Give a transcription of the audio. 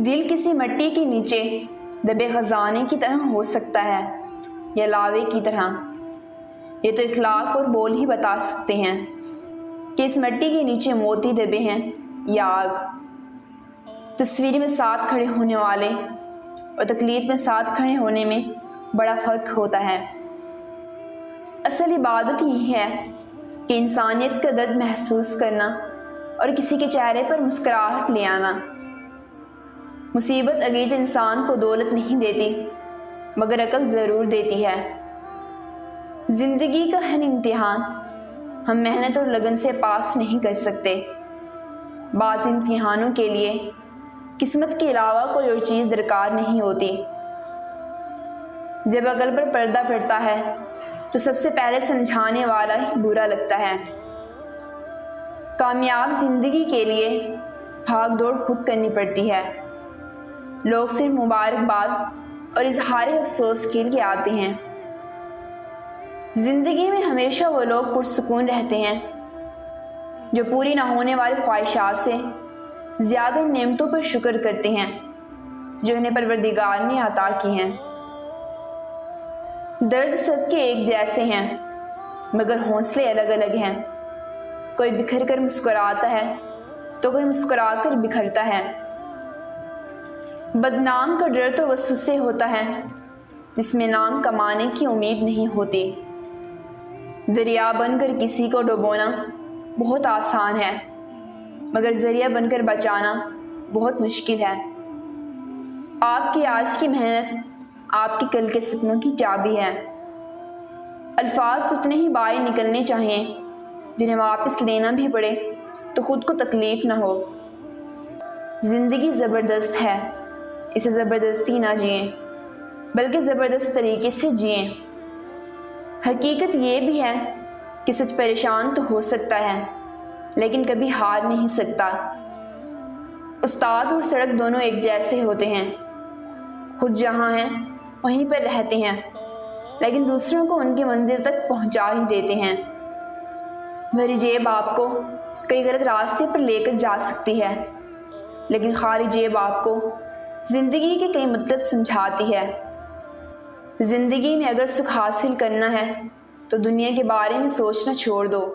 دل کسی مٹی کے نیچے دبے خزانے کی طرح ہو سکتا ہے یا لاوے کی طرح۔ یہ تو اخلاق اور بول ہی بتا سکتے ہیں کہ اس مٹی کے نیچے موتی دبے ہیں یا آگ۔ تصویر میں ساتھ کھڑے ہونے والے اور تکلیف میں ساتھ کھڑے ہونے میں بڑا فرق ہوتا ہے۔ اصل عبادت یہ ہے کہ انسانیت کا درد محسوس کرنا اور کسی کے چہرے پر مسکراہٹ لے آنا۔ مصیبت اگرچہ انسان کو دولت نہیں دیتی مگر عقل ضرور دیتی ہے۔ زندگی کا ہر امتحان ہم محنت اور لگن سے پاس نہیں کر سکتے۔ بعض امتحانوں کے لیے قسمت کے علاوہ کوئی اور چیز درکار نہیں ہوتی۔ جب عقل پر پردہ پڑتا ہے تو سب سے پہلے سمجھانے والا ہی برا لگتا ہے۔ کامیاب زندگی کے لیے بھاگ دوڑ خود کرنی پڑتی ہے۔ لوگ صرف مبارکباد اور اظہار افسوس کے لیے آتے ہیں۔ زندگی میں ہمیشہ وہ لوگ پرسکون رہتے ہیں جو پوری نہ ہونے والی خواہشات سے زیادہ نعمتوں پر شکر کرتے ہیں جو انہیں پروردگار نے عطا کی ہیں۔ درد سب کے ایک جیسے ہیں مگر حوصلے الگ الگ ہیں۔ کوئی بکھر کر مسکراتا ہے تو کوئی مسکرا کر بکھرتا ہے۔ بدنام کا ڈر تو وسوسے ہوتا ہے جس میں نام کمانے کی امید نہیں ہوتی۔ دریا بن کر کسی کو ڈبونا بہت آسان ہے مگر ذریعہ بن کر بچانا بہت مشکل ہے۔ آپ کی آج کی محنت آپ کے کل کے سپنوں کی چابی ہے۔ الفاظ اتنے ہی باہر نکلنے چاہیے جنہیں واپس لینا بھی پڑے تو خود کو تکلیف نہ ہو۔ زندگی زبردست ہے، اسے زبردستی نہ جئیں بلکہ زبردست طریقے سے جئیں۔ حقیقت یہ بھی ہے کہ سچ پریشان تو ہو سکتا ہے لیکن کبھی ہار نہیں سکتا۔ استاد اور سڑک دونوں ایک جیسے ہوتے ہیں، خود جہاں ہیں وہیں پر رہتے ہیں لیکن دوسروں کو ان کی منزل تک پہنچا ہی دیتے ہیں۔ بھری جیب آپ کو کئی غلط راستے پر لے کر جا سکتی ہے لیکن خالی جیب آپ کو زندگی کے کئی مطلب سمجھاتی ہے۔ زندگی میں اگر سکھ حاصل کرنا ہے تو دنیا کے بارے میں سوچنا چھوڑ دو۔